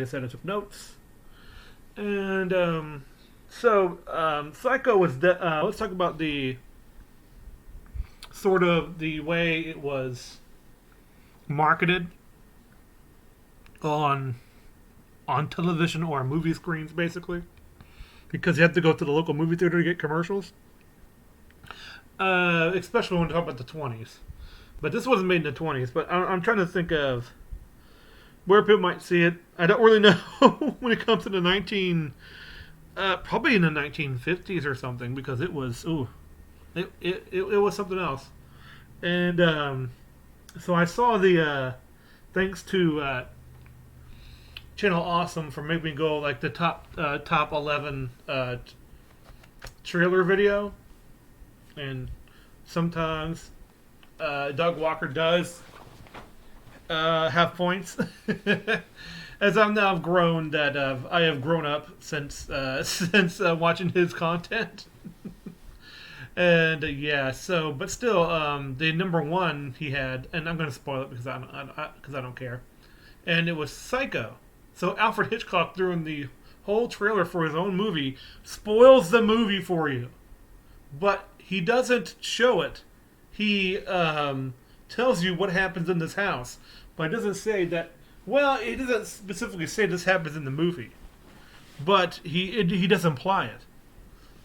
like I said, I took notes. And Psycho was. Let's talk about the sort of the way it was marketed on television or movie screens, basically, because you have to go to the local movie theater to get commercials. Especially when we talk about the 20s. But this wasn't made in the 20s. But I'm trying to think of where people might see it. I don't really know when it comes to the probably in the 1950s or something, because it was it was something else. And so I saw the thanks to Channel Awesome for making me go like the top 11 trailer video, and sometimes Doug Walker does have points. As I'm now grown, that I have grown up since since watching his content. And yeah, so but still, the number one he had, and I'm going to spoil it because I don't care. And it was Psycho. So Alfred Hitchcock, during the whole trailer for his own movie, spoils the movie for you, but he doesn't show it. He tells you what happens in this house, but it doesn't say that. Well, it doesn't specifically say this happens in the movie, but he does imply it.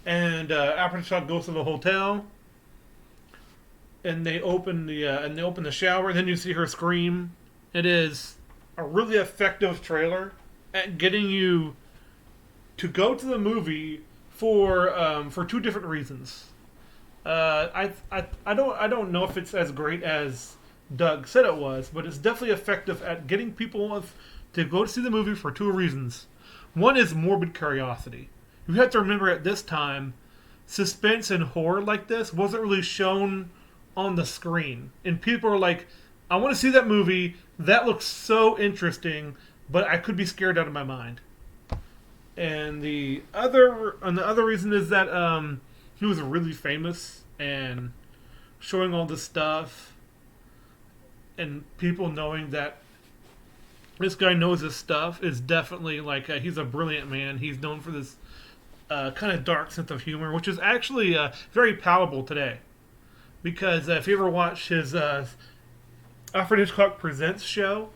And Alfred Hitchcock goes to the hotel, and they open the shower, and then you see her scream. It is a really effective trailer at getting you to go to the movie for two different reasons. I don't know if it's as great as Doug said it was, but it's definitely effective at getting people to go to see the movie for two reasons. One is morbid curiosity. You have to remember at this time, suspense and horror like this wasn't really shown on the screen, and people are like, "I want to see that movie. That looks so interesting, but I could be scared out of my mind." And the other reason is that he was really famous, and showing all this stuff, and people knowing that this guy knows his stuff is definitely like he's a brilliant man. He's known for this kind of dark sense of humor, which is actually very palatable today. Because if you ever watch his Alfred Hitchcock Presents show,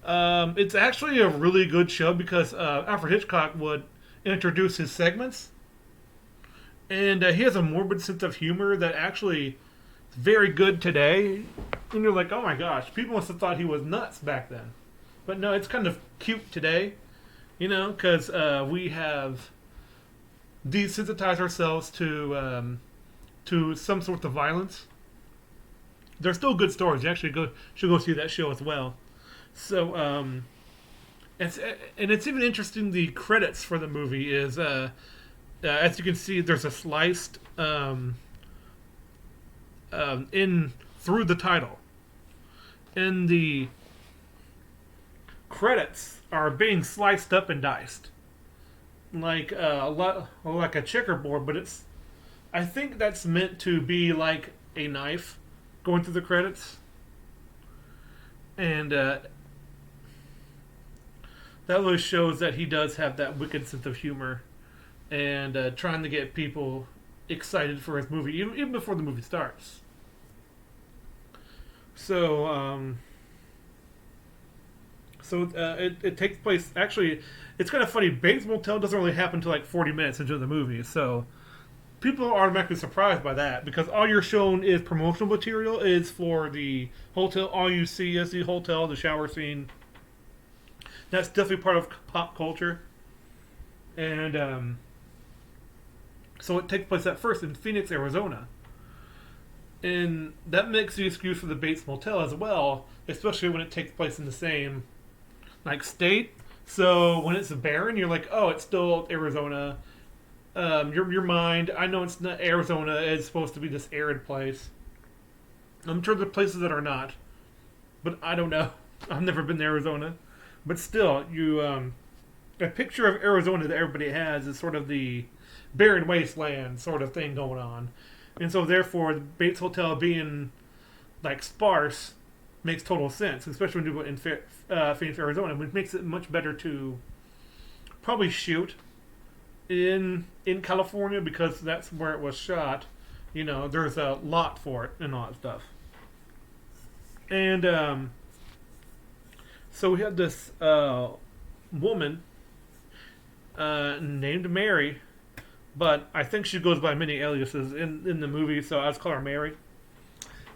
it's actually a really good show because Alfred Hitchcock would introduce his segments, and he has a morbid sense of humor that actually is very good today. And you're like, oh my gosh, people must have thought he was nuts back then. But no, it's kind of cute today, because we have desensitized ourselves to some sort of violence. They're still good stories. You actually should go see that show as well. So, it's even interesting. The credits for the movie is, as you can see, there's a sliced in through the title, and the credits are being sliced up and diced like like a checkerboard. But I think that's meant to be like a knife going through the credits, and that really shows that he does have that wicked sense of humor, and trying to get people excited for his movie even before the movie starts. So it takes place. Actually, it's kind of funny. Bates Motel doesn't really happen until like 40 minutes into the movie, so people are automatically surprised by that because all you're shown is promotional material is for the hotel. All you see is the hotel, the shower scene. That's definitely part of pop culture, and so it takes place at first in Phoenix, Arizona. And that makes the excuse for the Bates Motel as well, especially when it takes place in the same state. So when it's barren, you're like, oh, it's still Arizona. Your mind, I know it's not Arizona. It's supposed to be this arid place. I'm sure there are places that are not, but I don't know. I've never been to Arizona, but still, a picture of Arizona that everybody has is sort of the barren wasteland sort of thing going on. And so, therefore, the Bates Hotel being sparse, makes total sense, especially when you do it in Phoenix, Arizona, which makes it much better to probably shoot in California because that's where it was shot. You know, there's a lot for it and all that stuff. And so we had this woman named Mary, but I think she goes by many aliases in the movie, so I just call her Mary.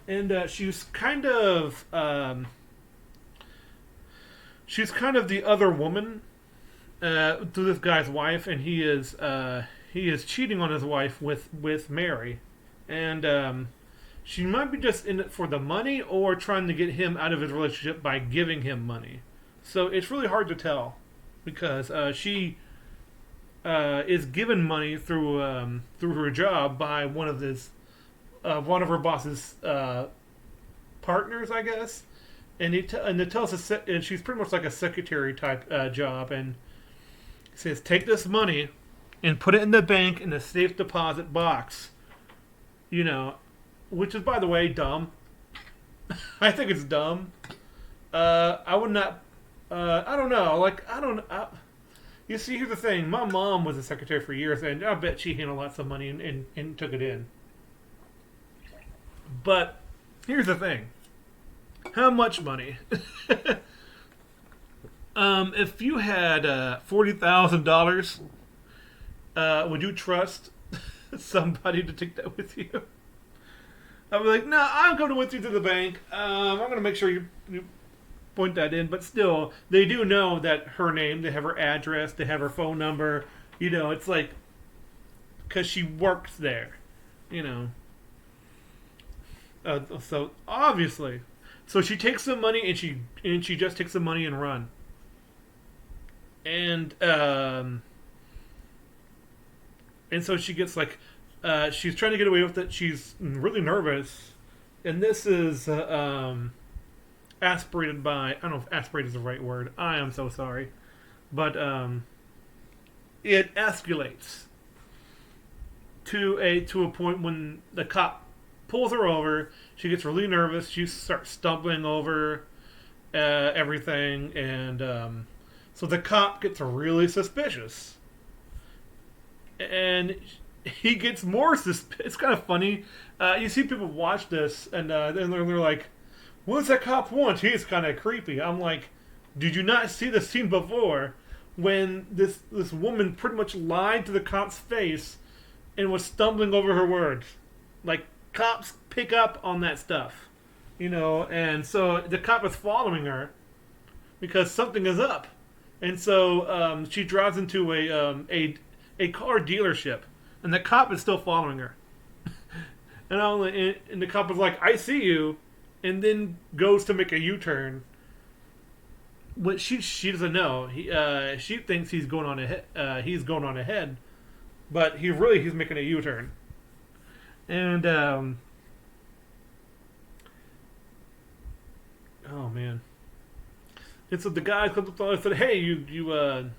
And she's kind of the other woman to this guy's wife, and he is cheating on his wife with Mary, and she might be just in it for the money or trying to get him out of his relationship by giving him money. So it's really hard to tell because she is given money through her job by one of her boss's partners, I guess. And it tells us, and she's pretty much like a secretary type job, and it says take this money and put it in the bank in a safe deposit box. You know, which is, by the way, dumb. I think it's dumb. I would not. I don't know. Like, I don't. You see, here's the thing. My mom was a secretary for years, and I bet she handled lots of money and took it in. But here's the thing. How much money? If you had $40,000, would you trust somebody to take that with you? I'd be like, no, I'm going with you to the bank. I'm going to make sure you point that in. But still, they do know that her name, they have her address, they have her phone number. You know, it's like, because she works there, you know. So obviously, so she takes some money and she just takes the money and run. And so she gets like, she's trying to get away with it. She's really nervous, and this is aspirated by, I don't know if aspirate is the right word. I am so sorry, but it escalates to a point when the cop pulls her over. She gets really nervous. She starts stumbling over everything, and so the cop gets really suspicious, and he gets more suspicious. It's kind of funny. You see people watch this, and they're like, "What does that cop want?" He's kind of creepy. I'm like, "Did you not see the scene before when this woman pretty much lied to the cop's face and was stumbling over her words? Like, cops pick up on that stuff, you know." And so the cop is following her because something is up, and so she drives into a car dealership, and the cop is still following her. And the cop is like, "I see you," and then goes to make a U-turn. But she doesn't know. She thinks he's going on ahead. He's going on ahead, but he's making a U-turn. And oh man. And so the guy comes up to her and said, "Hey, you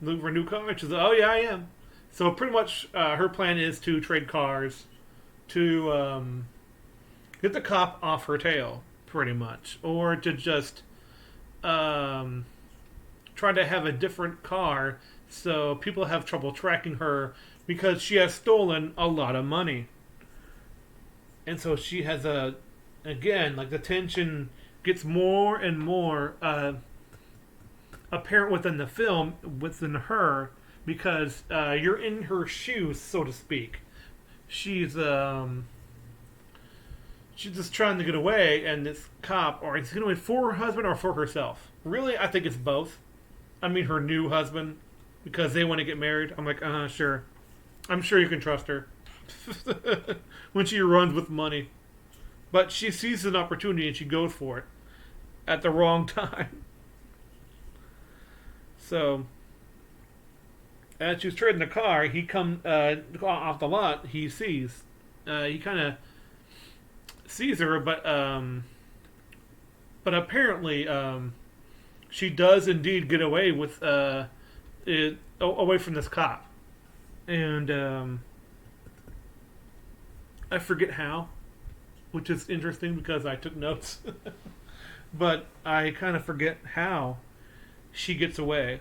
looking for a new car?" She said, "Oh yeah, I am." So pretty much her plan is to trade cars to get the cop off her tail, pretty much, or to just try to have a different car so people have trouble tracking her because she has stolen a lot of money. And so she has again, like the tension gets more and more apparent within the film, within her, because you're in her shoes, so to speak. She's just trying to get away, and this cop, or it's going to be for her husband or for herself. Really, I think it's both. I mean, her new husband, because they want to get married. I'm like, sure. I'm sure you can trust her when she runs with money. But she sees an opportunity and she goes for it at the wrong time. So, as she's trading the car, he comes off the lot. He sees. He kind of sees her, but apparently she does indeed get away with away from this cop, and I forget how, which is interesting because I took notes. but I kind of forget how she gets away.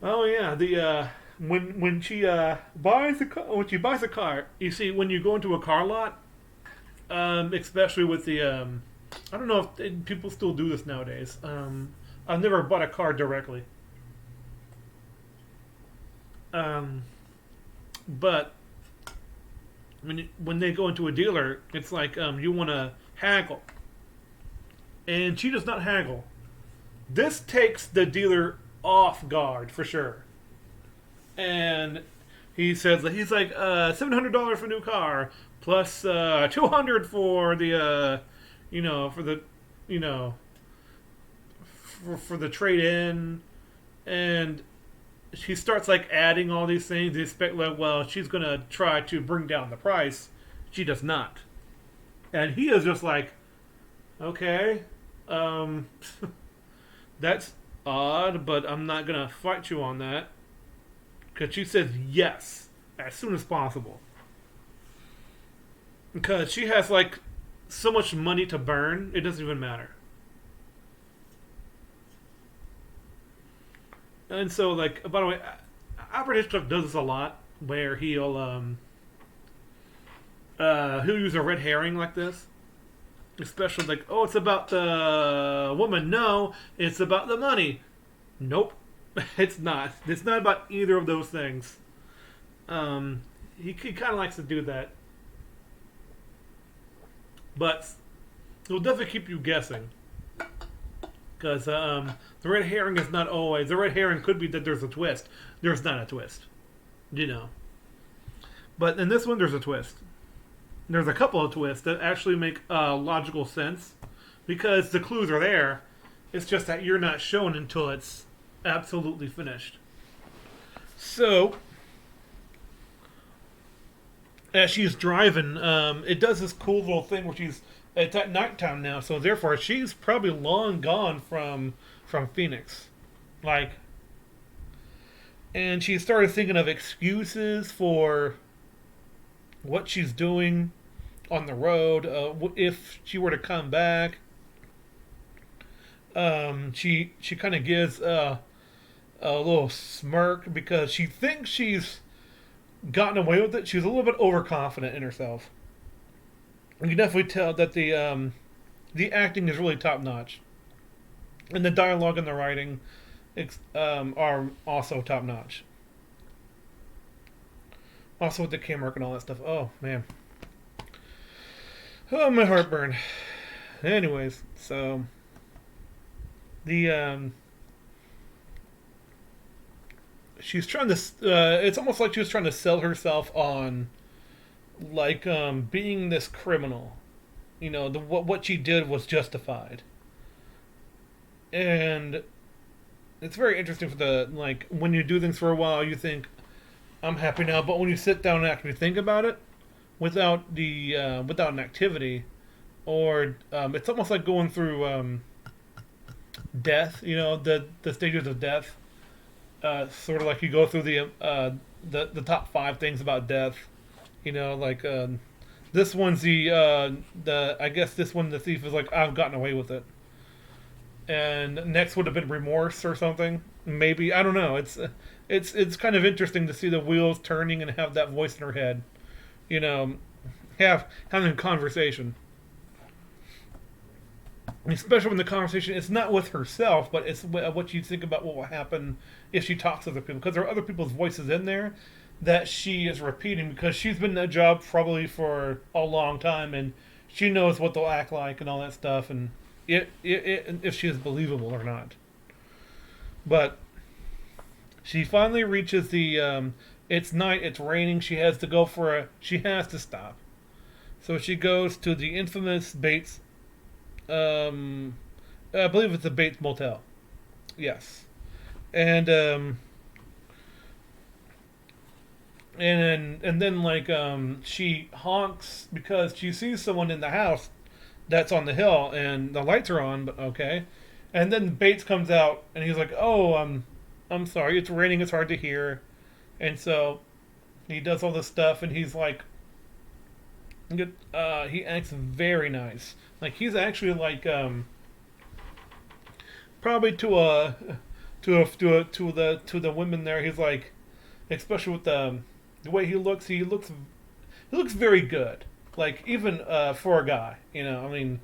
Oh yeah, the when she buys a car, when she buys a car, you see when you go into a car lot, especially with the I don't know if people still do this nowadays. I've never bought a car directly, um, but when they go into a dealer, it's like you want to haggle, and she does not haggle. This takes the dealer off guard for sure, and he says that he's like $700 for a new car plus 200 for the for the you know for the trade in, and she starts like adding all these things. They expect like, well, she's gonna try to bring down the price. She does not, and he is just like, okay, um, that's odd, but I'm not gonna fight you on that because she says yes as soon as possible because she has like so much money to burn. It doesn't even matter. And so, like, by the way, Albert Hitchcock does this a lot, where he'll use a red herring like this, especially like, oh, it's about the woman. No, it's about the money. Nope, it's not. It's not about either of those things. Um, he kind of likes to do that, but he'll definitely keep you guessing because the red herring is not always the red herring. Could be that there's a twist. There's not a twist, you know. But in this one, there's a twist. There's a couple of twists that actually make logical sense because the clues are there. It's just that you're not shown until it's absolutely finished. So, as she's driving, it does this cool little thing where it's at nighttime now, so therefore she's probably long gone from Phoenix, like, and she started thinking of excuses for what she's doing on the road. If she were to come back, she kind of gives a little smirk because she thinks she's gotten away with it. She's a little bit overconfident in herself. You can definitely tell that the acting is really top notch, and the dialogue and the writing are also top notch. Also with the camera work and all that stuff. Oh man, oh my heartburn. Anyways, so the she's trying to. It's almost like she was trying to sell herself on like being this criminal. You know, what she did was justified, and it's very interesting for the like when you do things for a while, you think I'm happy now, but when you sit down and actually think about it, without an activity, or it's almost like going through death. You know, the stages of death. Sort of like you go through the top five things about death. You know, like this one's the I guess this one the thief is like I've gotten away with it, and next would have been remorse or something. Maybe I don't know. It's kind of interesting to see the wheels turning and have that voice in her head. You know, having a conversation. Especially when the conversation it's not with herself, but it's what you think about what will happen if she talks to other people. Because there are other people's voices in there that she is repeating because she's been in that job probably for a long time and she knows what they'll act like and all that stuff and if she is believable or not. But she finally reaches the. It's night. It's raining. She has to go for a. She has to stop. So she goes to the infamous Bates. I believe it's the Bates Motel. Yes, and and then like she honks because she sees someone in the house that's on the hill and the lights are on. But okay, and then Bates comes out and he's like, "Oh, I'm sorry. It's raining. It's hard to hear." And so he does all this stuff, and he's like, He acts very nice. Like he's actually like probably to the women there. He's like, especially with the way he looks. He looks very good. Like even for a guy, I mean,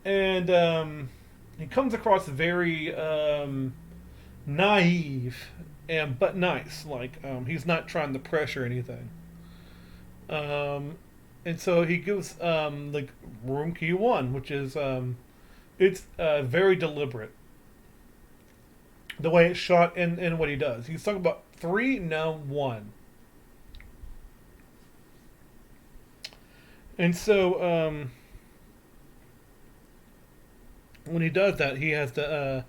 and he comes across very naive and but nice. Like he's not trying to pressure anything. Um, and so he gives like room key one, which is it's very deliberate the way it's shot and what he does. He's talking about three, now one, and so when he does that, he has to.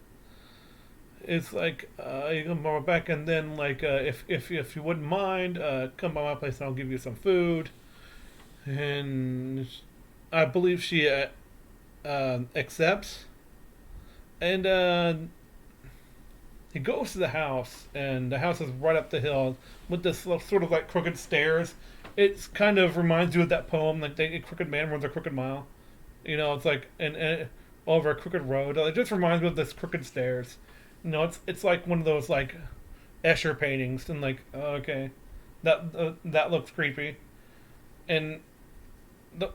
It's like you come back and then like if you wouldn't mind, come by my place and I'll give you some food. And I believe she accepts, and he goes to the house, and the house is right up the hill with this sort of like crooked stairs. It kind of reminds you of that poem, like the crooked man runs a crooked mile. It's like and over a crooked road. It just reminds me of this crooked stairs. It's like one of those like Escher paintings, and like okay, that looks creepy. And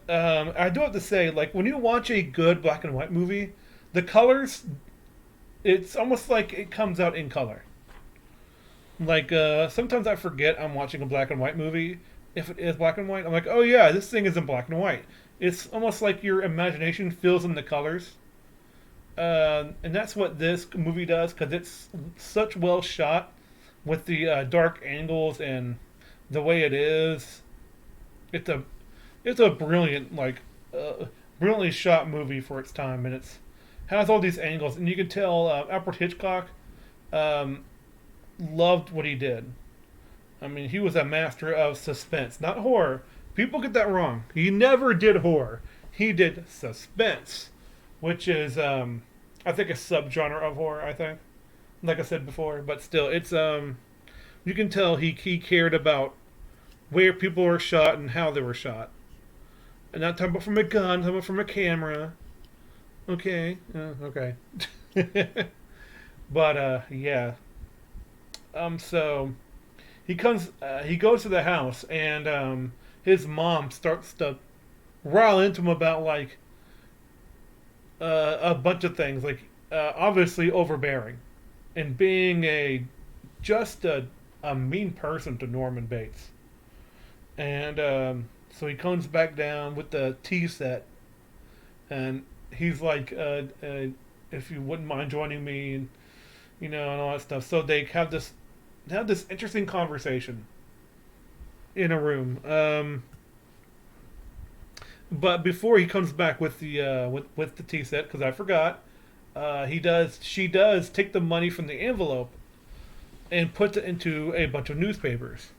I do have to say, like when you watch a good black and white movie, the colors, it's almost like it comes out in color. Like sometimes I forget I'm watching a black and white movie. If it is black and white, I'm like, oh yeah, this thing is in black and white. It's almost like your imagination fills in the colors, and that's what this movie does because it's such well shot with the dark angles and the way it is. It's a it's a brilliant brilliantly shot movie for its time, and it's has all these angles, and you can tell Alfred Hitchcock um, loved what he did. I mean, he was a master of suspense, not horror. People get that wrong. He never did horror. He did suspense, which is, I think, a subgenre of horror. I think, like I said before, but still, it's you can tell he cared about where people were shot and how they were shot, and not talking about from a gun, talking about from a camera. Okay, okay, but yeah. So he goes to the house, and his mom starts to rile into him about like a bunch of things, like obviously overbearing and being just a mean person to Norman Bates. And so he comes back down with the tea set, and he's like, "If you wouldn't mind joining me," and all that stuff. So they have this interesting conversation in a room. But before he comes back with the with the tea set, because I forgot, she does take the money from the envelope and puts it into a bunch of newspapers,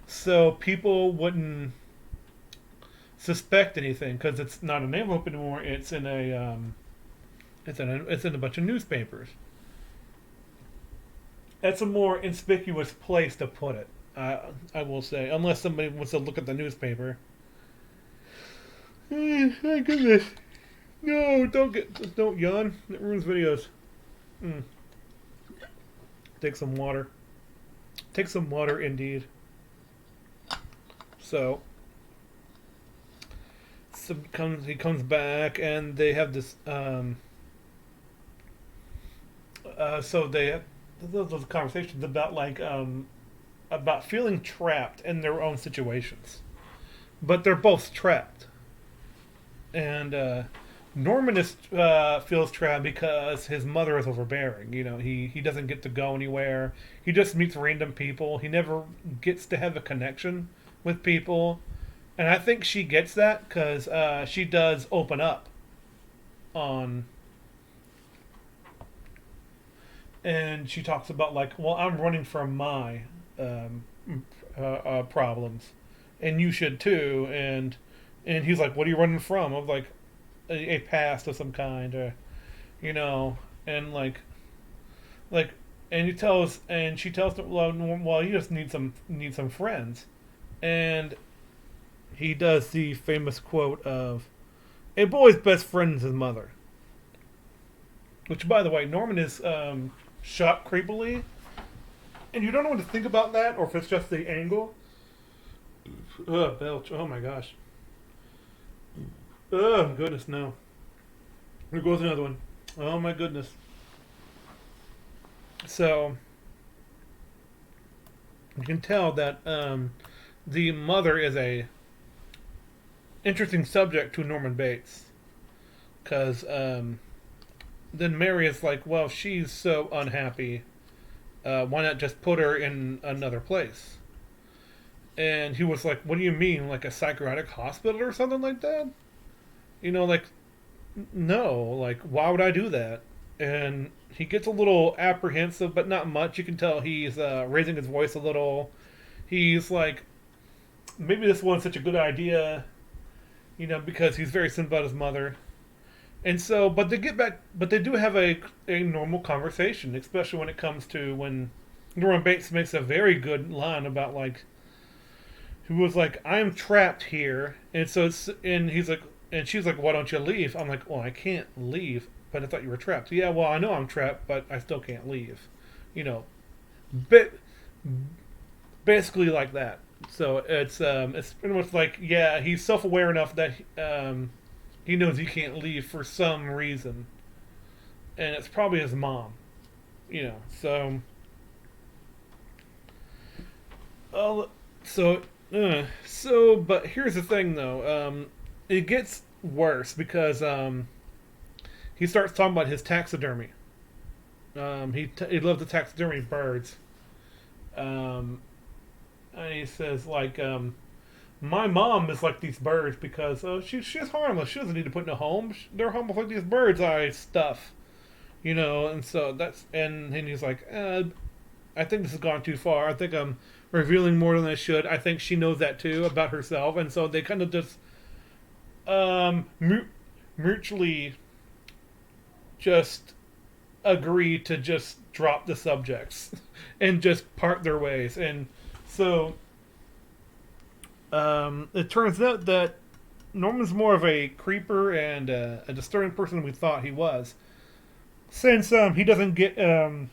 so people wouldn't suspect anything because it's not an envelope anymore. It's in a bunch of newspapers. That's a more inconspicuous place to put it. I will say, unless somebody wants to look at the newspaper. My goodness. No, don't yawn. It ruins videos. Mm. Take some water. Take some water, indeed. So, he comes back, and they have this. So they have those conversations about about feeling trapped in their own situations, but they're both trapped, and Norman feels trapped because his mother is overbearing. He doesn't get to go anywhere. He just meets random people. He never gets to have a connection with people, and I think she gets that because she does open up on, and she talks about like, well, I'm running from my um, problems, and you should too. And he's like, what are you running from? Of like a past of some kind, or you know, and like, and she tells him, well, you just need some friends, and he does the famous quote of a boy's best friend is his mother. Which, by the way, Norman is shot creepily, and you don't know what to think about that, or if it's just the angle. Ugh, belch. Oh my gosh. Oh goodness, no. Here goes another one. Oh my goodness. So you can tell that the mother is a interesting subject to Norman Bates, because then Mary is like, well, she's so unhappy. Why not just put her in another place? And he was like, what do you mean, like a psychiatric hospital or something like that? You know, like, no, like, why would I do that? And he gets a little apprehensive, but not much. You can tell he's raising his voice a little. He's like, maybe this wasn't such a good idea, because he's very sad about his mother. And so, but they get back, but they do have a normal conversation, especially when it comes to when Norman Bates makes a very good line about like, he was like, I am trapped here. And so and he's like, and she's like, why don't you leave? I'm like, well, I can't leave, but I thought you were trapped. Yeah, well, I know I'm trapped, but I still can't leave. You know, but basically like that. So it's pretty much like, yeah, he's self aware enough that he knows he can't leave for some reason, and it's probably his mom. So uh, so but here's the thing though. It gets worse because he starts talking about his taxidermy. He loves to taxidermy birds. Um, and he says like, my mom is like these birds because she's harmless. She doesn't need to put in a home. They're harmless like these birds I stuff. And so and he's like, I think this has gone too far. I think I'm revealing more than I should. I think she knows that too about herself, and so they kind of just mutually just agree to just drop the subjects and just part their ways. And so it turns out that Norman's more of a creeper and a disturbing person than we thought he was, since he doesn't get to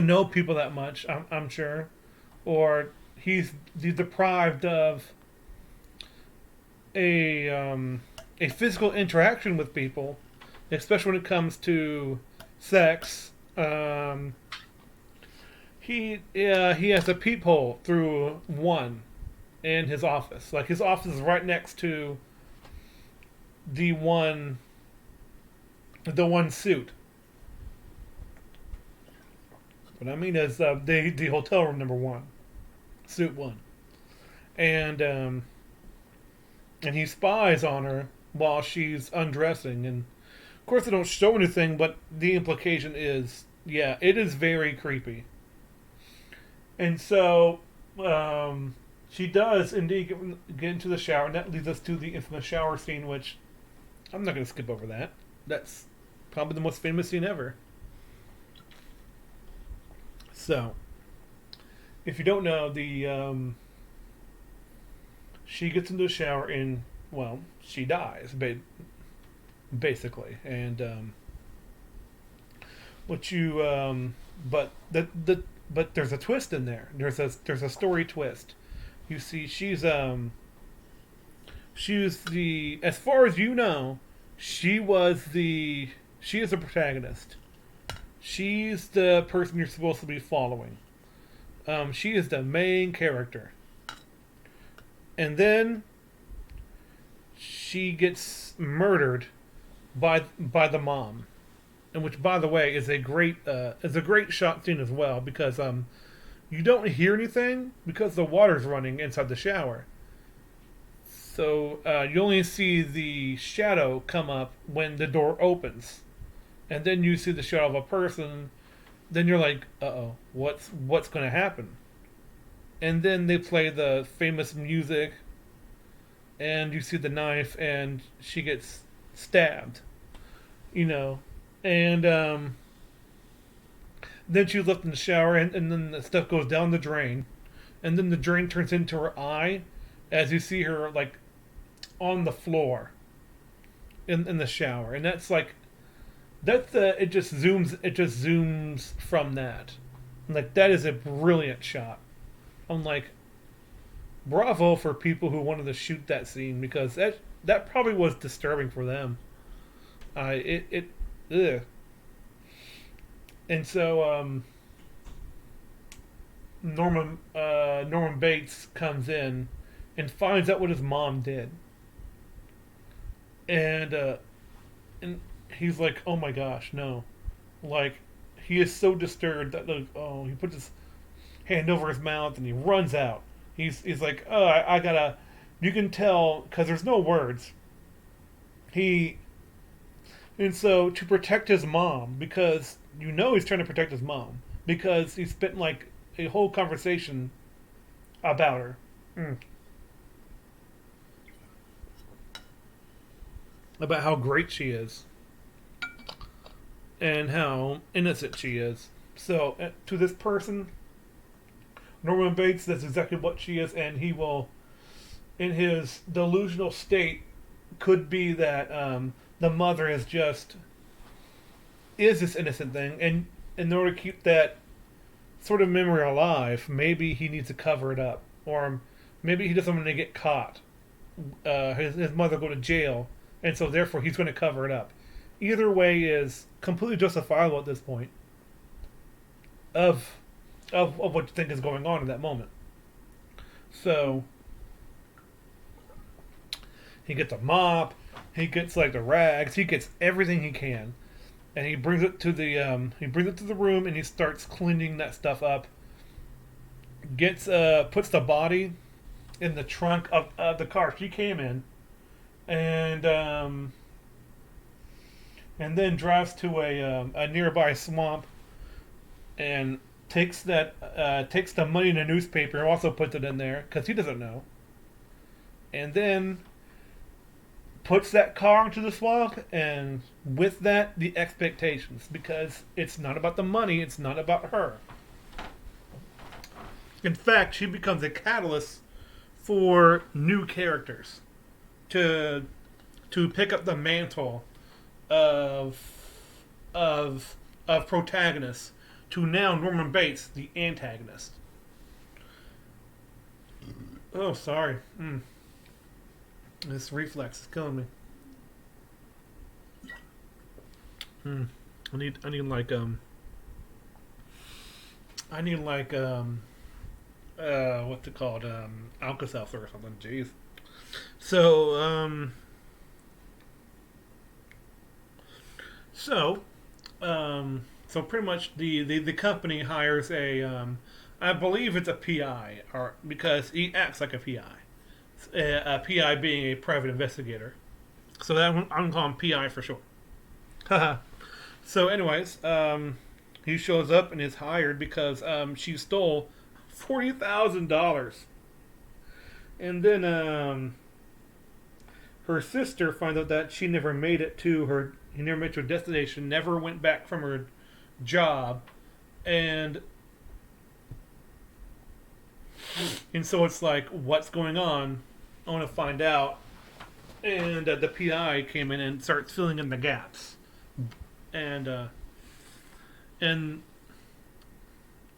know people that much. I'm sure, or he's deprived of a physical interaction with people, especially when it comes to sex. He has a peephole through one in his office. Like his office is right next to the one suit. What I mean is the hotel room number one, suit one, and he spies on her while she's undressing. And of course, they don't show anything, but the implication is, yeah, it is very creepy. And so she does indeed get into the shower, and that leads us to the infamous shower scene, which I'm not going to skip over that. That's probably the most famous scene ever. So, if you don't know, she gets into the shower and, well, she dies, basically. And what you but but there's a twist in there. There's a story twist. You see, she was the, as far as you know, she is the protagonist. She's the person you're supposed to be following. She is the main character. And then she gets murdered by the mom, and which, by the way, is a great shot scene as well, because you don't hear anything because the water's running inside the shower. So you only see the shadow come up when the door opens, and then you see the shadow of a person. Then you're like, uh-oh, what's going to happen? And then they play the famous music, and you see the knife, and she gets stabbed, and then she's left in the shower, and then the stuff goes down the drain, and then the drain turns into her eye, as you see her like on the floor in the shower, and that's like that's the it just zooms from that. Like that is a brilliant shot. I'm like, bravo for people who wanted to shoot that scene because that probably was disturbing for them. It ugh. And so Norman Bates comes in and finds out what his mom did, and he's like, oh my gosh, no, like he is so disturbed that like, oh, he puts his hand over his mouth and he runs out. He's like, oh, I gotta. You can tell because there's no words. He And so to protect his mom, because you know he's trying to protect his mom, because he spent like a whole conversation about her, mm. about how great she is and how innocent she is. So to this person, Norman Bates, that's exactly what she is, and he will, in his delusional state, could be that the mother is this innocent thing, and in order to keep that sort of memory alive, maybe he needs to cover it up, or maybe he doesn't want to get caught. His mother go to jail, and so therefore he's going to cover it up. Either way is completely justifiable at this point of of what you think is going on in that moment. So he gets a mop, he gets like the rags, he gets everything he can, and he brings it to the room and he starts cleaning that stuff up. Gets puts the body in the trunk of the car she came in, and then drives to a nearby swamp and takes the money in a newspaper and also puts it in there because he doesn't know, and then puts that car into the swamp, and with that the expectations, because it's not about the money, it's not about her. In fact, she becomes a catalyst for new characters to pick up the mantle of of protagonists, to now Norman Bates, the antagonist. Oh, sorry. This reflex is killing me. I need like what's it called, Alka-Seltzer or something. Jeez. So so so pretty much the company hires I believe it's a PI, or because he acts like a PI. A PI being a private investigator. So that I'm gonna call him PI for short. So, anyways, he shows up and is hired because she stole $40,000, and then her sister finds out that she never made it to her. He never made it to her destination. Never went back from her job, and so it's like, what's going on? I want to find out. And the PI came in and starts filling in the gaps, and and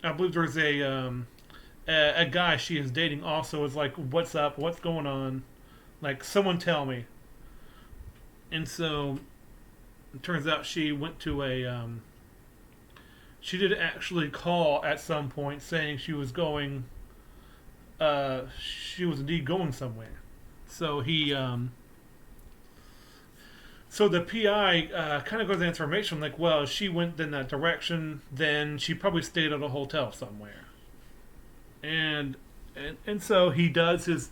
I believe there's a guy she is dating also is like, what's up? What's going on? Like, someone tell me. And so it turns out she went to she did actually call at some point saying she was going. She was indeed going somewhere. So so the PI kind of goes into information like, well, she went in that direction, then she probably stayed at a hotel somewhere. And so he does his,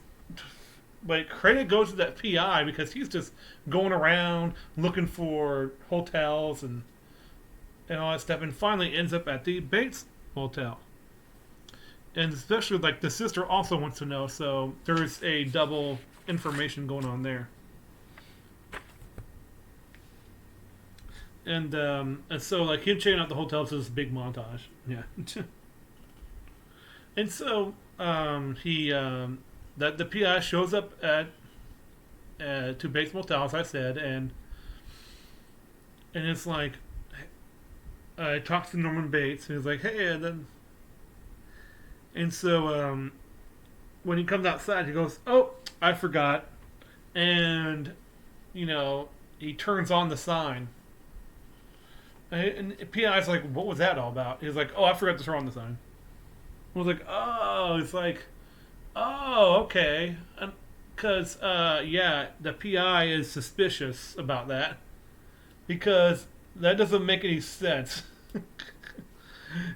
like, credit goes to that PI because he's just going around looking for hotels and all that stuff, and finally ends up at the Bates Hotel. And especially, like, the sister also wants to know, so there's a double information going on there. And so, like, him checking out the hotels is this big montage. Yeah. And so he that the PI shows up at to Bates Motel, as I said, and it's like I talks to Norman Bates, and he's like, "Hey," and so when he comes outside, he goes, "Oh, I forgot," and you know he turns on the sign, and PI's like, "What was that all about?" He's like, "Oh, I forgot to turn on the sign." I was like, "Oh," it's like, "Oh, okay," because yeah, the PI is suspicious about that because that doesn't make any sense.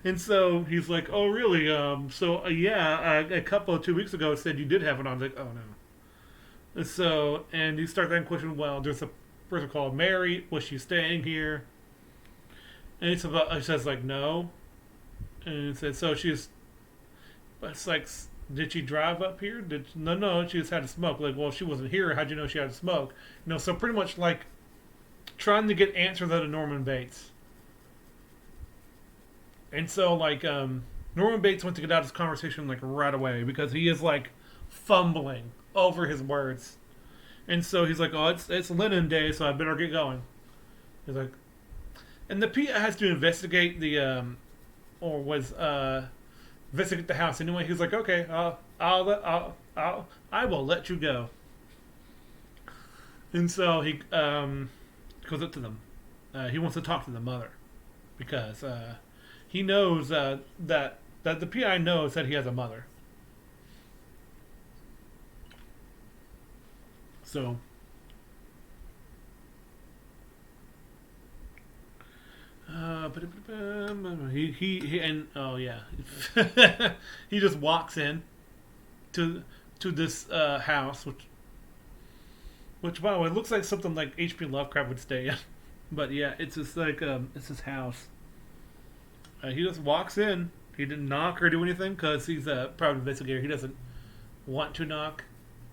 And so he's like, "Oh, really? So yeah, a couple of 2 weeks ago it said you did have it on." I was like, "Oh no." And so, and he starts asking questions. Well, there's a person called Mary. Was she staying here? And it's about. He says like no. And he said so she's. But it's like, did she drive up here? No, she just had to smoke. Like, well, she wasn't here. How'd you know she had to smoke? So pretty much like trying to get answers out of Norman Bates. And so like Norman Bates went to get out of this conversation like right away because he is like fumbling over his words. And so he's like, "Oh, it's linen day, so I better get going." He's like, and the PI has to investigate the or was investigate the house anyway. He's like, "Okay, I will let you go." And so he goes up to them. He wants to talk to the mother because he knows that the PI knows that he has a mother. So he and oh yeah, he just walks in to this house, which by the way looks like something like H.P. Lovecraft would stay in. But yeah, it's just like it's his house. He just walks in. He didn't knock or do anything because he's a private investigator. He doesn't want to knock,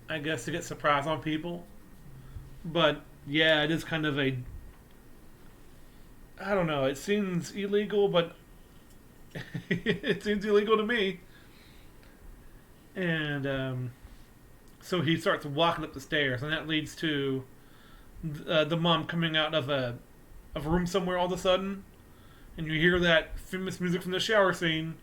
I guess, to get surprise on people. But yeah, it is kind of a. I don't know. It seems illegal, but it seems illegal to me. And so he starts walking up the stairs, and that leads to the mom coming out of a room somewhere all of a sudden, and you hear that famous music from the shower scene.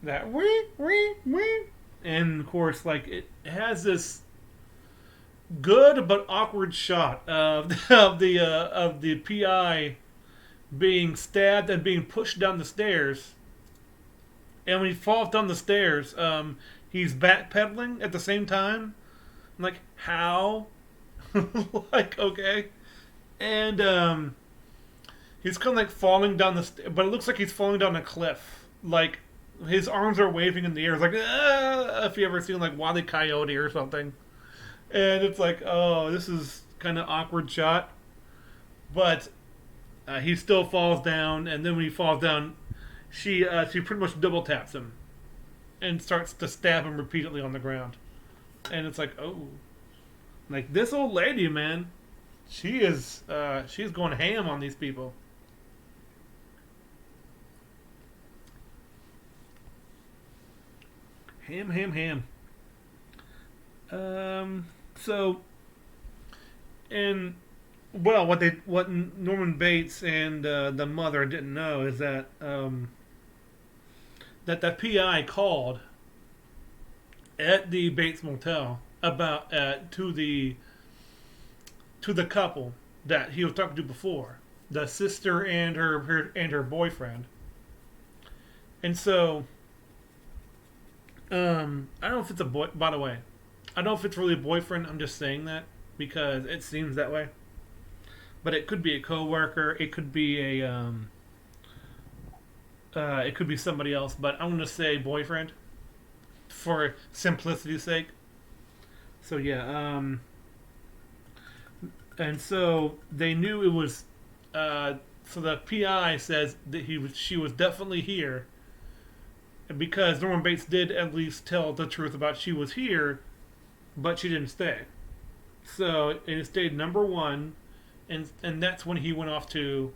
That wee wee wee, and of course, like it has this good but awkward shot of of the PI being stabbed and being pushed down the stairs. And when he falls down the stairs, he's backpedaling at the same time. I'm like, how? Like, okay. And he's kind of like falling down but it looks like he's falling down a cliff. Like, his arms are waving in the air. It's like, ah, if you ever seen like Wile E. Coyote or something. And it's like, oh, this is kind of awkward shot. But he still falls down, and then when he falls down, she pretty much double taps him and starts to stab him repeatedly on the ground. And it's like, oh, like this old lady, man, she's going ham on these people. Ham, ham, ham. So, and well, what Norman Bates and the mother didn't know is that that the PI called at the Bates Motel about to the couple that he was talking to before, the sister and her boyfriend, and so I don't know if it's a boy. By the way, I don't know if it's really a boyfriend. I'm just saying that because it seems that way. But it could be a coworker. It could be somebody else. But I'm gonna say boyfriend for simplicity's sake. So yeah. And so they knew it was. So the PI says that she was definitely here. Because Norman Bates did at least tell the truth about she was here, but she didn't stay. So it stayed number one, and that's when he went off to,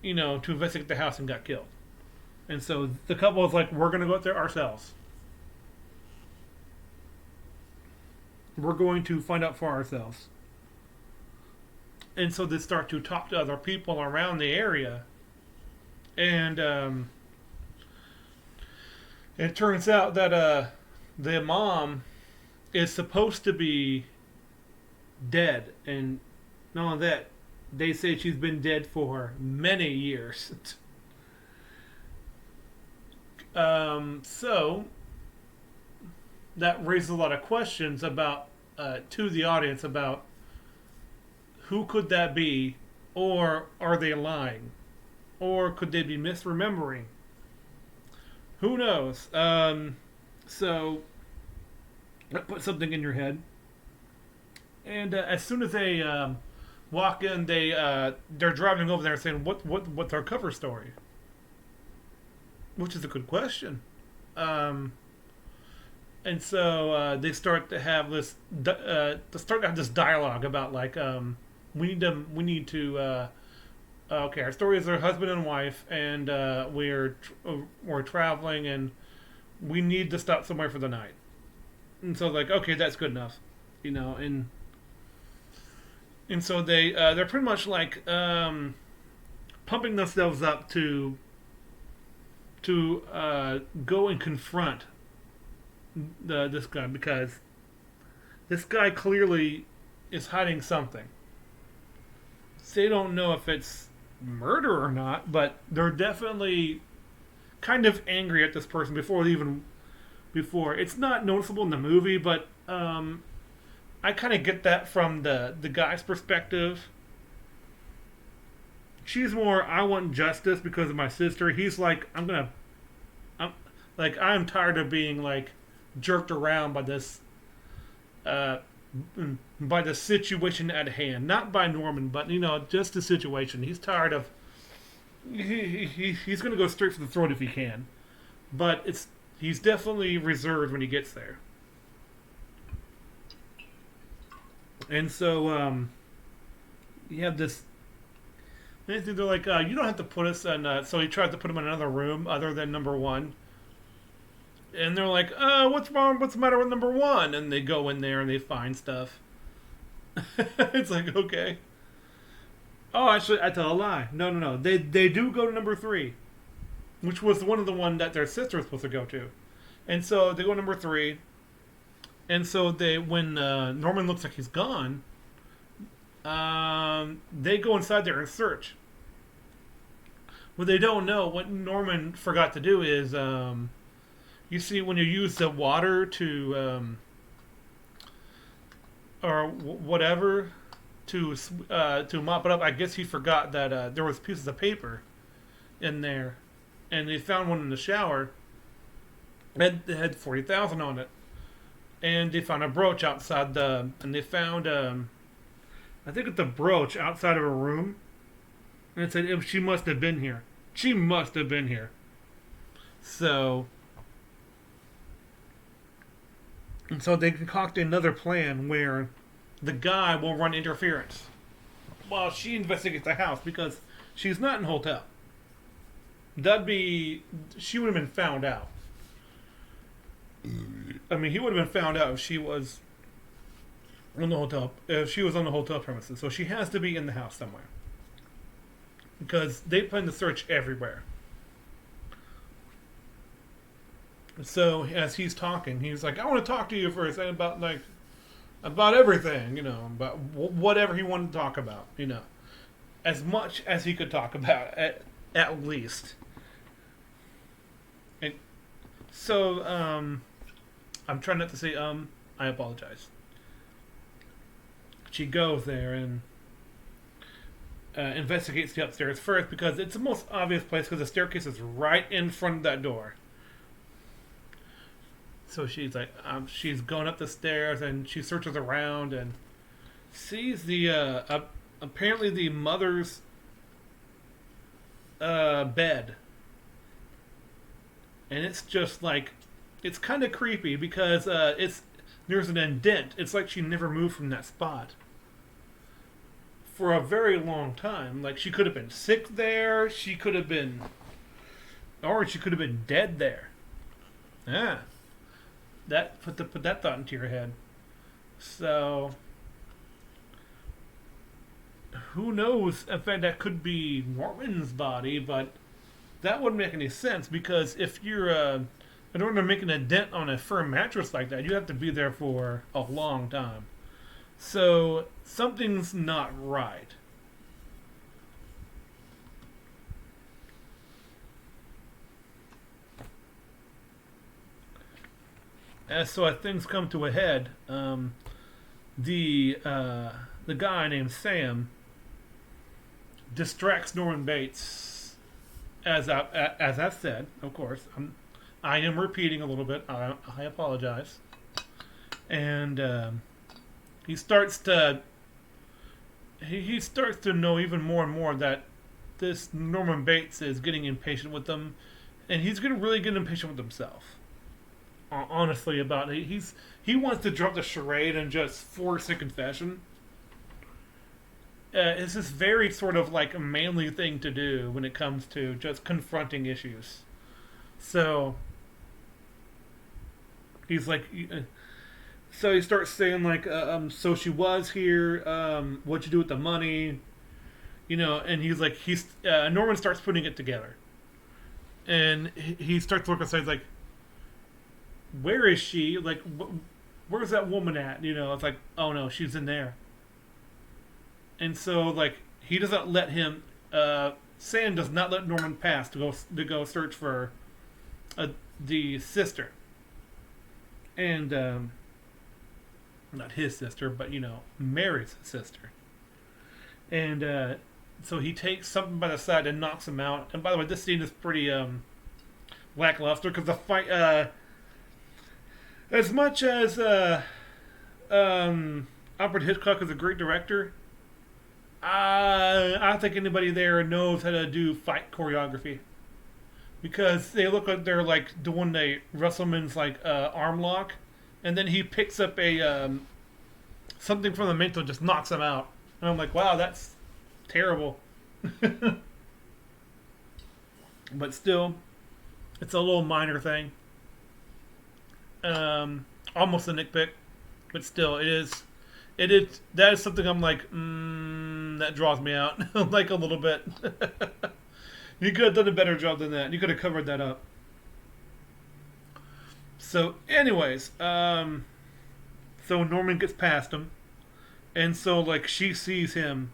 to investigate the house and got killed. And so the couple was like, "We're gonna go out there ourselves." We're going to find out for ourselves. And so they start to talk to other people around the area. And it turns out that the mom is supposed to be dead. And not only that, they say she's been dead for many years. So that raises a lot of questions about to the audience about who could that be, or are they lying, or could they be misremembering? Who knows? So that puts something in your head, and as soon as they walk in, they're driving over there saying, what's our cover story?" Which is a good question. And so they start to have this dialogue about like we need to okay, our story is our husband and wife, and we're traveling, and we need to stop somewhere for the night. And so like, okay, that's good enough, and so they're pretty much like pumping themselves up to go and confront this guy, because this guy clearly is hiding something. They don't know if it's murder or not, but they're definitely kind of angry at this person before. It's not noticeable in the movie, but I kind of get that from the guy's perspective. She's more, I want justice because of my sister. He's like, I'm tired of being like jerked around by this situation at hand. Not by Norman, but just the situation. He's tired of. He's going to go straight for the throat if he can, but he's definitely reserved when he gets there. And so you have this. They're like, you don't have to put us in. So he tries to put him in another room other than number one. And they're like, what's wrong? What's the matter with number one? And they go in there and they find stuff. It's like, okay. Oh, actually, I tell a lie. No. They do go to number three, which was one of the one that their sister was supposed to go to. And so they go to number three. And so when Norman looks like he's gone, they go inside there and search. What they don't know, what Norman forgot to do is, you see, when you use the water to, or whatever, to mop it up, I guess he forgot that there was pieces of paper in there, and they found one in the shower. It had 40,000 on it, and they found a brooch outside and they found, I think it's a brooch outside of a room, and it said she must have been here. She must have been here. So. And so they concoct another plan where the guy will run interference while she investigates the house, because she's not in the hotel. She would have been found out. I mean, he would have been found out if she was on the hotel premises. So she has to be in the house somewhere, because they plan to search everywhere. So as he's talking, he's like, "I want to talk to you for a second about everything, about whatever he wanted to talk about, as much as he could talk about, at least." And so I'm trying not to say I apologize. She goes there and investigates the upstairs first, because it's the most obvious place, because the staircase is right in front of that door. So she's like, she's going up the stairs, and she searches around and sees the apparently the mother's bed, and it's just like, it's kind of creepy, because there's an indent. It's like she never moved from that spot for a very long time. Like, she could have been sick there. Or she could have been dead there. Yeah. Put that thought into your head. So who knows? In fact, that could be Norman's body, but that wouldn't make any sense because if you're in order to make a dent on a firm mattress like that, you have to be there for a long time. So something's not right. As things come to a head, the guy named Sam distracts Norman Bates. As I've said, of course, I am repeating a little bit. I apologize. And he starts to he starts to know even more and more that this Norman Bates is getting impatient with them, and he's gonna really get impatient with himself. Honestly, about it. He wants to drop the charade and just force a confession. It's this very sort of like a manly thing to do when it comes to just confronting issues. So he's like, so he starts saying like, so she was here. What'd you do with the money? And he's like, Norman starts putting it together, and he starts to look outside. He's like, where is she? Like, where's that woman at? It's like, oh no, she's in there. And so like he doesn't let him. Sam does not let Norman pass to go search for the sister, and not his sister, but Mary's sister. And so he takes something by the side and knocks him out. And by the way, this scene is pretty lackluster because the fight, as much as Alfred Hitchcock is a great director, I don't think anybody there knows how to do fight choreography because they look like they're like doing a Wrestleman's like arm lock, and then he picks up a something from the mantle and just knocks him out. And I'm like, wow, that's terrible. But still, it's a little minor thing. Almost a nitpick, but still, it is. It is. That is something I'm like, that draws me out like a little bit. You could have done a better job than that. You could have covered that up. So, anyways, so Norman gets past him, and so like she sees him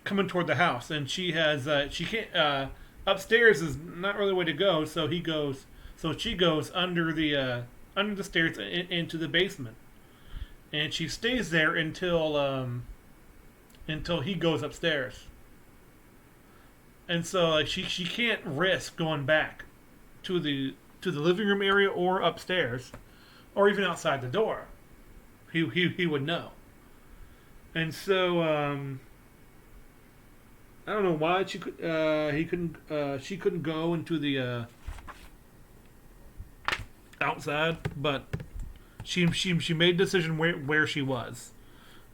coming toward the house, and she has she can't upstairs is not really the way to go, so he goes, so she goes under the stairs into the basement, and she stays there until he goes upstairs, and so like she can't risk going back to the living room area or upstairs, or even outside the door. He would know, and so I don't know why she couldn't go into the outside, but she made a decision where she was.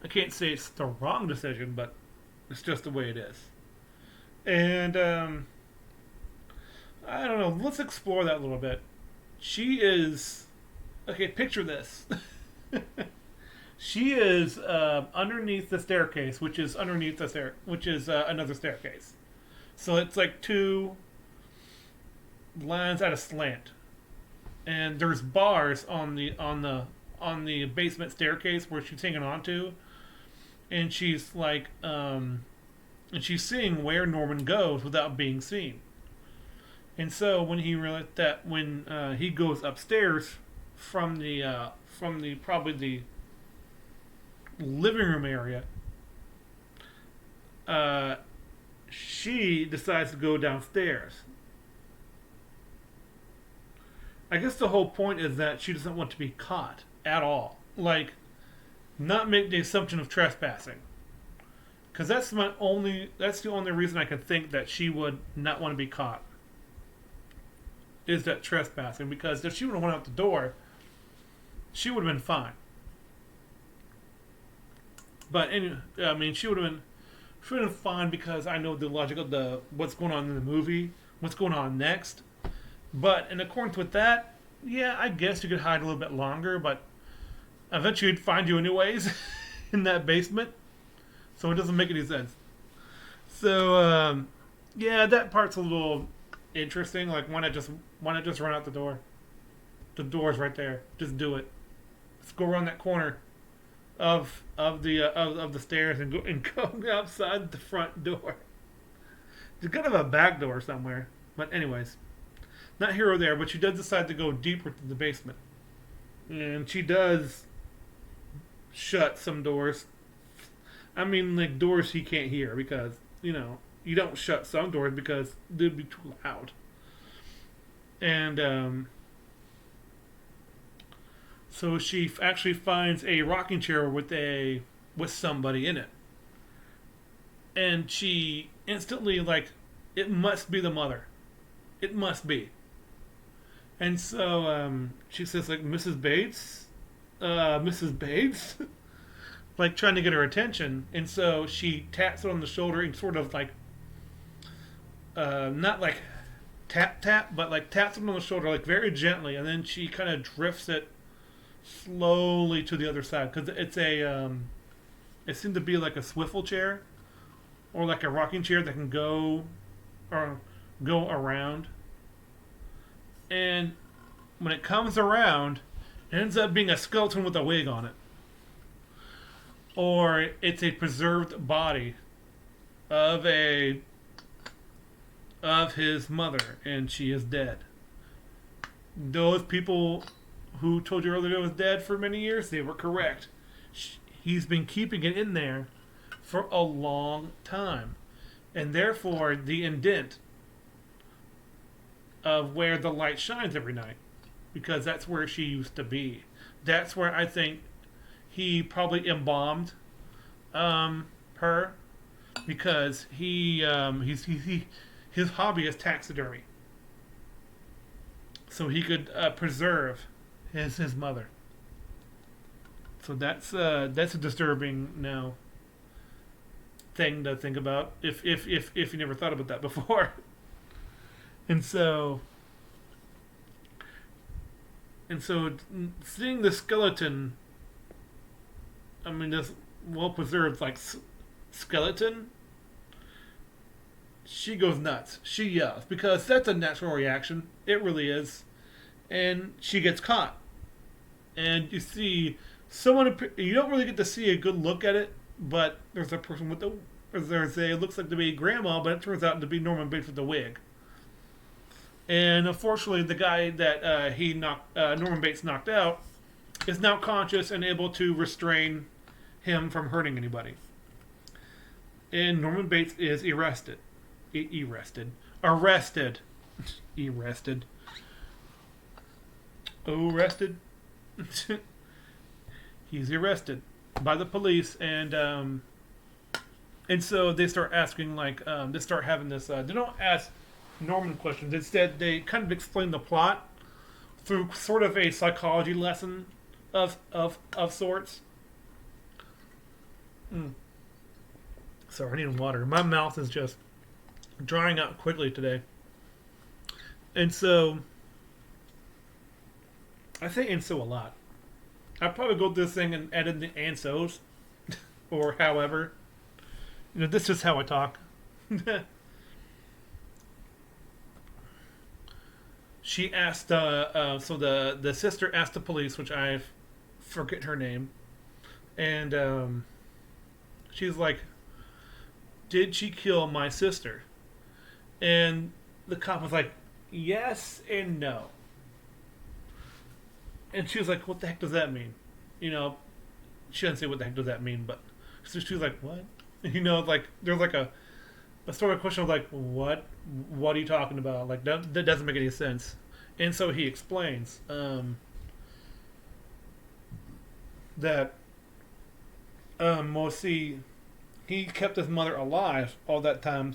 I can't say it's the wrong decision, but it's just the way it is. And I don't know. Let's explore that a little bit. She is okay. Picture this. She is underneath the staircase, which is another staircase. So it's like two lines at a slant, and there's bars on the basement staircase where she's hanging on to, and she's like, and she's seeing where Norman goes without being seen. And so when he realized that when he goes upstairs from the probably the living room area, she decides to go downstairs. I guess the whole point is that she doesn't want to be caught at all. Like, not make the assumption of trespassing. Because that's the only reason I can think that she would not want to be caught. Is that trespassing. Because if she would have went out the door, she would have been fine. But anyway, I mean, she would have been fine because I know the logic of what's going on in the movie, what's going on next. But in accordance with that, yeah, I guess you could hide a little bit longer. But eventually it'd find you anyways in that basement. So it doesn't make any sense. So yeah, that part's a little interesting. Like why not just run out the door? The door's right there. Just do it. Let's go around that corner of the stairs and go outside the front door. There's kind of a back door somewhere. But anyways, not here or there. But she does decide to go deeper to the basement, and she does shut some doors. I mean, like doors he can't hear because you don't shut some doors because they'd be too loud. And so she actually finds a rocking chair with somebody in it, and she instantly like it must be the mother. It must be. And so she says like Mrs. Bates, like trying to get her attention. And so she taps it on the shoulder and sort of like not like tap tap, but like taps him on the shoulder like very gently, and then she kind of drifts it slowly to the other side because it seemed to be like a swivel chair or like a rocking chair that can go around. And when it comes around, it ends up being a skeleton with a wig on it, or it's a preserved body of a of his mother, and she is dead. Those people who told you earlier it was dead for many years, they were correct. He's been keeping it in there for a long time, and therefore the indent of where the light shines every night, because that's where she used to be. That's where I think he probably embalmed her, because his hobby is taxidermy, so he could preserve his mother. So that's a disturbing now thing to think about if you never thought about that before. And so seeing the skeleton, I mean this well preserved like skeleton, she goes nuts. She yells because that's a natural reaction. It really is. And she gets caught. And you see someone, you don't really get to see a good look at it, but there's a person with the, it looks like to be grandma, but it turns out to be Norman Bates with the wig. And unfortunately, the guy that Norman Bates knocked out is now conscious and able to restrain him from hurting anybody. And Norman Bates is arrested. Arrested. He's arrested by the police, and so they start asking they start having this. They don't ask Norman questions. Instead, they kind of explain the plot through sort of a psychology lesson of sorts. Sorry, I need water. My mouth is just drying out quickly today. And so I say and so a lot. I'd probably go through this thing and edit the and so's or however. This is how I talk. She asked so the sister asked the police, which I forget her name, and she's like, did she kill my sister? And the cop was like, yes and no. And she was like, what the heck does that mean? She didn't say what the heck does that mean, but so she was like, what? Like there's like a sort of question of like, what are you talking about? Like that doesn't make any sense. And so he explains that well, see, he kept his mother alive all that time,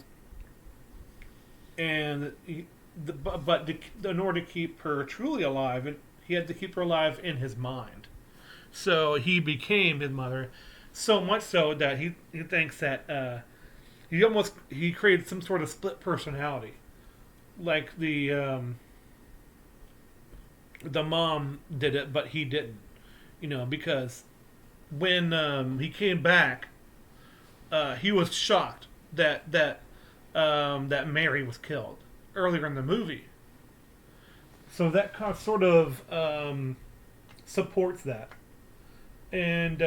and but in order to keep her truly alive, he had to keep her alive in his mind. So he became his mother, so much so that he thinks that he created some sort of split personality, like the mom did it, but he didn't. because when he came back, he was shocked that Mary was killed earlier in the movie. So that kind of sort of supports that. And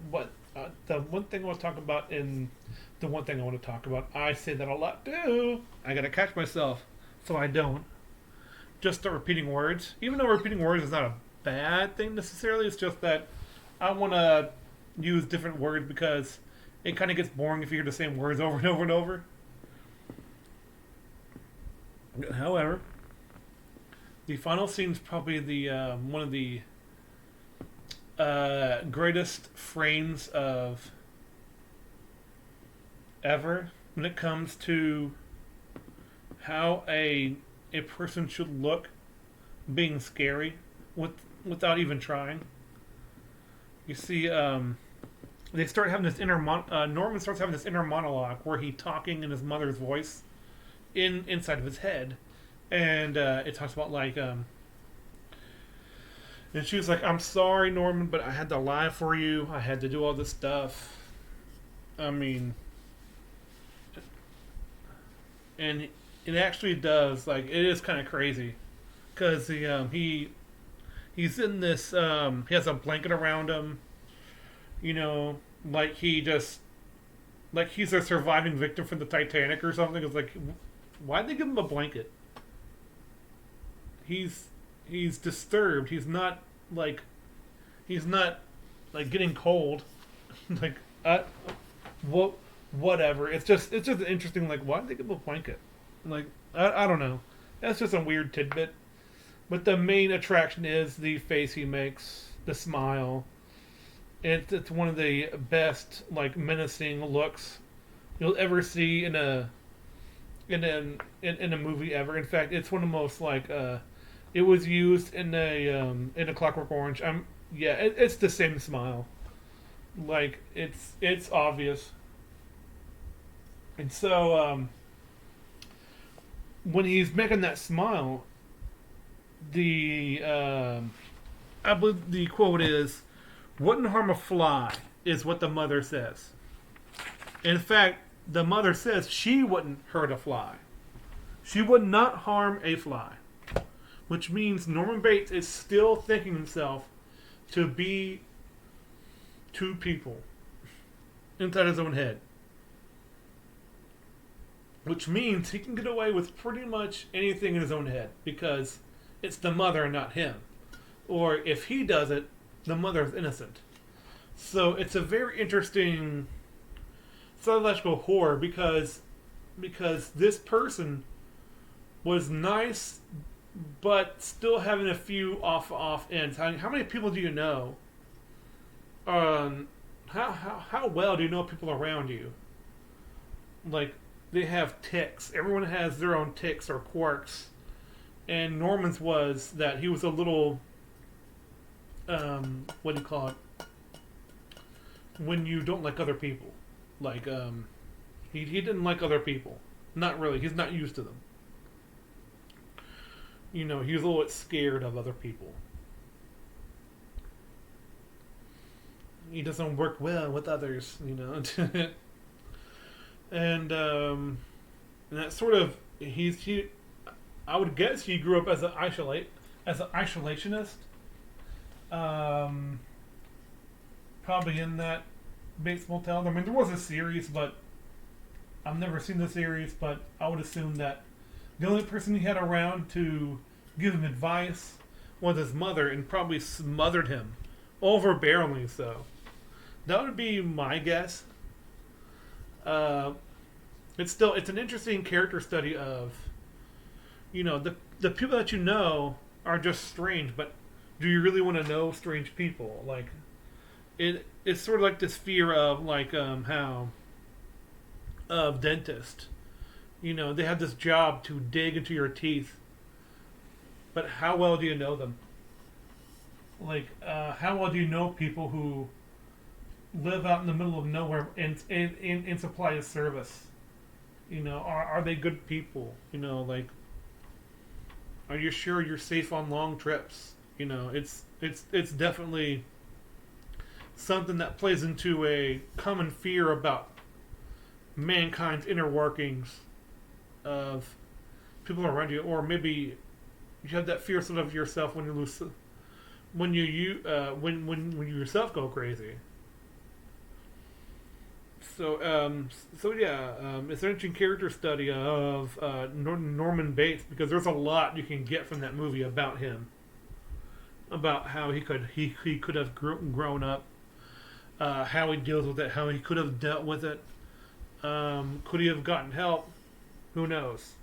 what the one thing I was talking about in the one thing I want to talk about, I say that a lot too. I gotta catch myself so I don't just start repeating words. Even though repeating words is not a bad thing necessarily, it's just that I want to use different words because it kind of gets boring if you hear the same words over and over and over. However, the final scene is probably the one of the greatest frames of ever when it comes to how a person should look being scary without even trying. You see, they start having this Norman starts having this inner monologue where he's talking in his mother's voice inside of his head, and it talks about and she was like, "I'm sorry, Norman, but I had to lie for you. I had to do all this stuff. I mean," and it actually does, like, it is kind of crazy because he's in this he has a blanket around him, like he's a surviving victim from the Titanic or something. It's like, why'd they give him a blanket? He's disturbed. Like he's not like getting cold. like what whatever. It's just interesting. Like, why did they give him a blanket? Like, I don't know. That's just a weird tidbit. But the main attraction is the face he makes, the smile. It's one of the best, like, menacing looks you'll ever see in a movie ever. In fact, it's one of the most, like, it was used in a Clockwork Orange. Yeah, it's the same smile. Like, it's obvious. And so when he's making that smile, the I believe the quote is, "Wouldn't harm a fly," is what the mother says. In fact, the mother says she wouldn't hurt a fly. She would not harm a fly, which means Norman Bates is still thinking himself to be two people inside his own head. Which means he can get away with pretty much anything in his own head because it's the mother and not him. Or if he does it, the mother is innocent. So it's a very interesting psychological horror because this person was nice but still having a few off ends. How many people do you know? How well do you know people around you? Like, they have tics. Everyone has their own tics or quirks. And Norman's was that he was a little, what do you call it? When you don't like other people. Like, he didn't like other people. Not really. He's not used to them. He was a little bit scared of other people. He doesn't work well with others. And that sort of he I would guess he grew up as an isolationist. Probably in that Bates Motel. I mean, there was a series, but I've never seen the series. But I would assume that the only person he had around to give him advice was his mother, and probably smothered him, overbearingly so. That would be my guess. It's an interesting character study of, the people that you know are just strange, but do you really want to know strange people? Like, it's sort of like this fear of, like, how of dentist. They have this job to dig into your teeth, but how well do you know them? Like, how well do you know people who live out in the middle of nowhere and supply a service? Are they good people? Like, Are you sure you're safe on long trips? You know, it's definitely something that plays into a common fear about mankind's inner workings of people around you, or maybe you have that fear sort of yourself when you lose, when you yourself go crazy. So yeah, it's an interesting character study of Norman Bates because there's a lot you can get from that movie about him, about how he could have grown up, how he deals with it, how he could have dealt with it. Could he have gotten help? Who knows?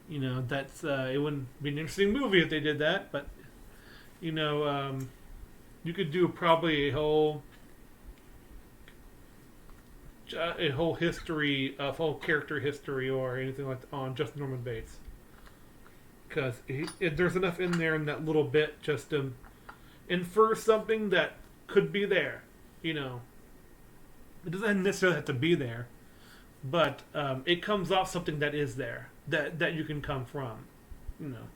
You know, that's it wouldn't be an interesting movie if they did that, but you know, you could do probably a whole history, a whole character history, or anything like that on just Norman Bates, because there's enough in there in that little bit just to infer something that could be there. You know, it doesn't necessarily have to be there, but it comes off something that is there that you can come from. You know,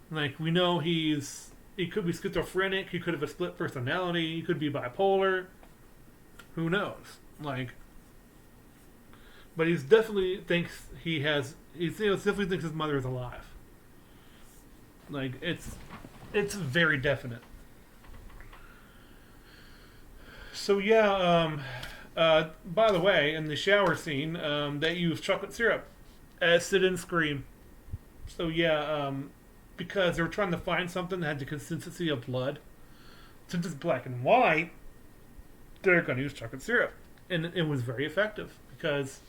like we know he could be schizophrenic. He could have a split personality. He could be bipolar. Who knows? Like, but he's definitely thinks he has. Definitely thinks his mother is alive. Like it's very definite. So yeah. By the way, in the shower scene, they use chocolate syrup as sit-in scream. So yeah. Because they were trying to find something that had the consistency of blood. Since it's black and white, they're going to use chocolate syrup. And it was very effective because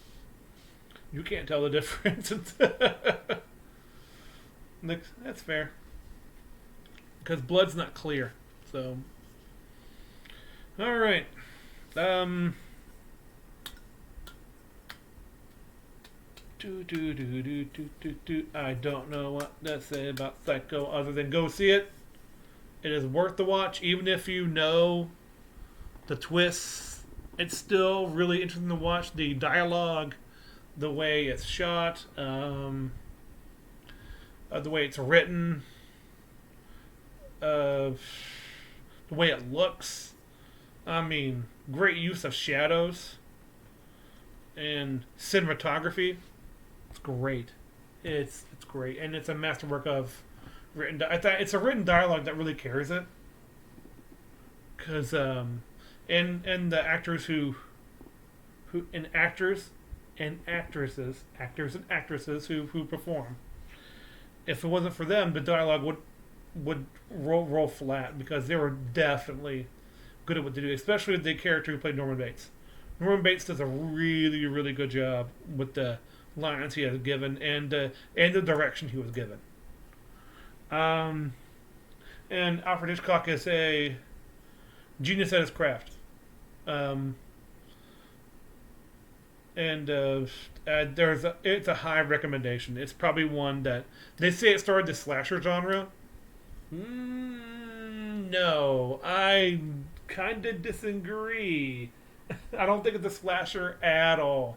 you can't tell the difference. That's fair. Because blood's not clear. So, alright. I don't know what to say about Psycho other than go see it. It is worth the watch, even if you know the twists. It's still really interesting to watch. The dialogue, the way it's shot, the way it's written, the way it looks. I mean, great use of shadows and cinematography. It's great. It's great, and it's a masterwork of written. It's a written dialogue that really carries it, because and the actors who and actors and actresses, who perform. If it wasn't for them, the dialogue would roll flat because they were definitely good at what they do, especially the character who played Norman Bates. Norman Bates does a really, really good job with the lines he has given and the direction he was given. And Alfred Hitchcock is a genius at his craft. It's a high recommendation. It's probably one that they say it started the slasher genre. No, I kind of disagree. I don't think it's a slasher at all.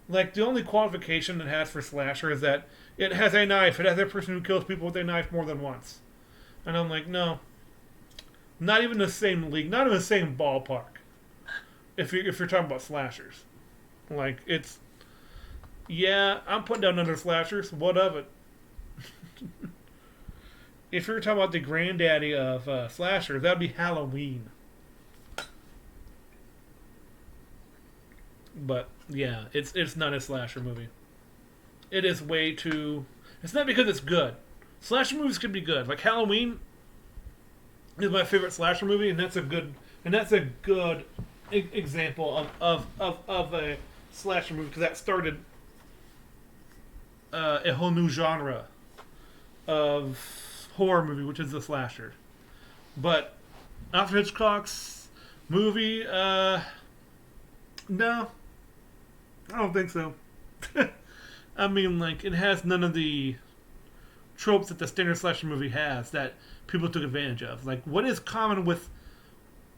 Like, the only qualification it has for slasher is that it has a knife. It has a person who kills people with a knife more than once. And I'm like, no. Not even the same league. Not even the same ballpark. If you're talking about slashers. Like, it's... Yeah, I'm putting down other slashers. What of it? If you're talking about the granddaddy of slashers, that would be Halloween. But yeah, it's not a slasher movie. It is way too. It's not because it's good. Slasher movies can be good. Like Halloween is my favorite slasher movie, and that's a good example of a slasher movie because that started a whole new genre of horror movie, which is the slasher. But Alfred Hitchcock's movie, no, I don't think so. I mean, like, it has none of the tropes that the standard slasher movie has that people took advantage of. Like, what is common with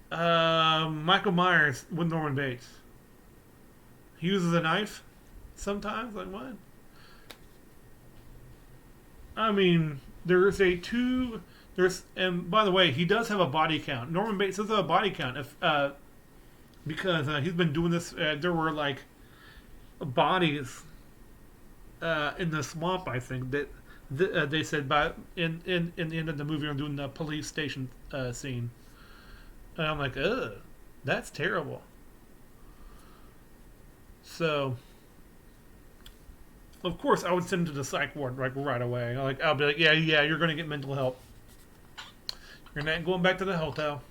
Michael Myers with Norman Bates? He uses a knife sometimes? Like, what? I mean, there's a two. There's and by the way, he does have a body count. Norman Bates does have a body count. If because he's been doing this, there were like bodies in the swamp. I think that they said by in the end of the movie, I'm doing the police station scene, and I'm like, ugh, that's terrible. So of course, I would send him to the psych ward like right away. Like I'll be like, yeah, yeah, you're gonna get mental help. You're not going back to the hotel.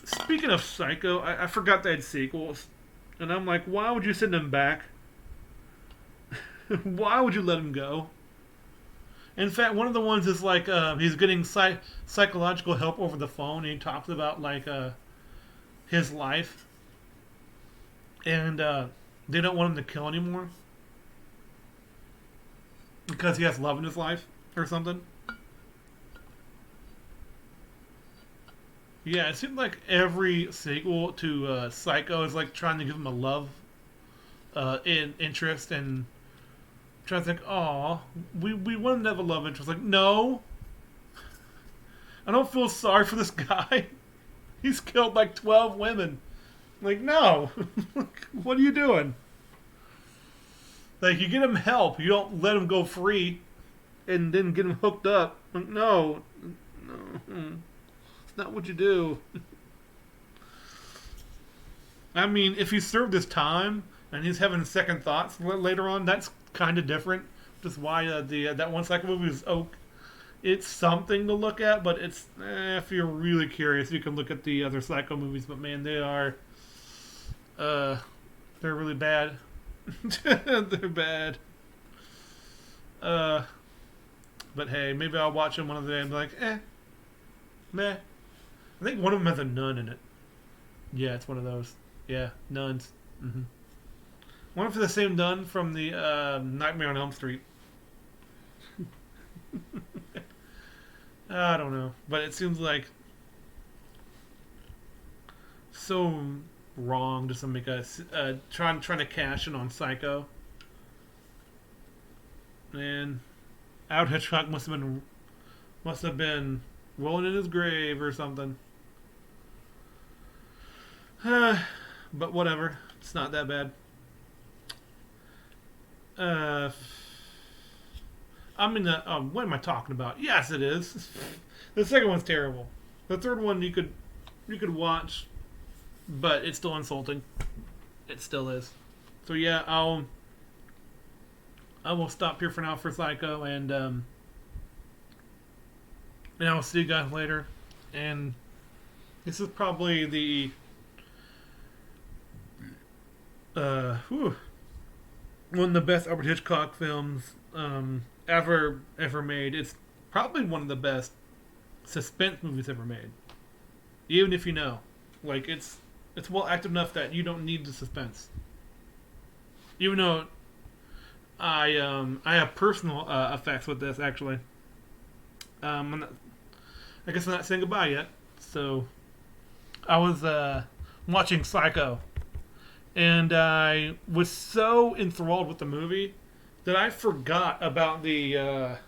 Speaking of Psycho, I forgot they had sequels, and I'm like, why would you send him back? Why would you let him go? In fact, one of the ones is like he's getting psychological help over the phone, and he talks about like his life, and they don't want him to kill anymore because he has love in his life or something. Yeah, it seemed like every sequel to Psycho is like trying to give him a love in interest and trying to think, oh, we want him to have a love interest. Like, no, I don't feel sorry for this guy. He's killed like 12 women. Like, no, what are you doing? Like, you get him help, you don't let him go free, and then get him hooked up. Like, no, no. Not what you do. I mean, if he served his time and he's having second thoughts later on, that's kind of different. Just why the that one Psycho movie is it's something to look at, but it's if you're really curious, you can look at the other Psycho movies. But man, they are they're really bad. They're bad. But hey, maybe I'll watch them one of the day and be like, meh. I think one of them has a nun in it. Yeah, it's one of those. Yeah, nuns. Mm-hmm. One of the same nun from the Nightmare on Elm Street. I don't know, but it seems like so wrong just to make us trying to cash in on Psycho. And Alfred Hitchcock must have been rolling in his grave or something. But whatever, it's not that bad. I'm in the. What am I talking about? Yes, it is. The second one's terrible. The third one you could watch, but it's still insulting. It still is. So yeah, I will stop here for now for Psycho, and I'll see you guys later. And this is probably the one of the best Alfred Hitchcock films ever made. It's probably one of the best suspense movies ever made. Even if you know, like it's well acted enough that you don't need the suspense. Even though I have personal effects with this actually. I guess I'm not saying goodbye yet. So I was watching Psycho, and I was so enthralled with the movie that I forgot about the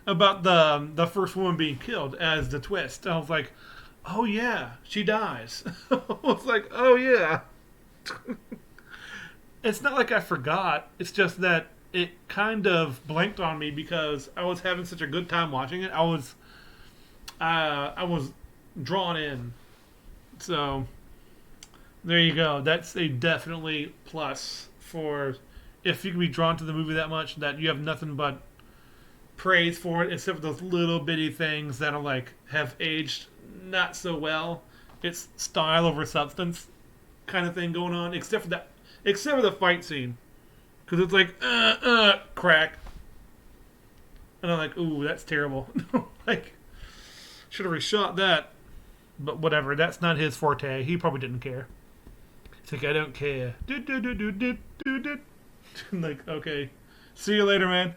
about the first woman being killed as the twist. I was like, oh yeah, she dies. I was like, oh yeah. It's not like I forgot. It's just that it kind of blanked on me because I was having such a good time watching it. I was drawn in. So there you go. That's a definitely plus for if you can be drawn to the movie that much that you have nothing but praise for it, except for those little bitty things that are like have aged not so well. It's style over substance kind of thing going on, except for the fight scene, because it's like crack, and I'm like, ooh, that's terrible. Like, should have reshot that, but whatever. That's not his forte. He probably didn't care. It's like, I don't care. Like, okay, see you later, man.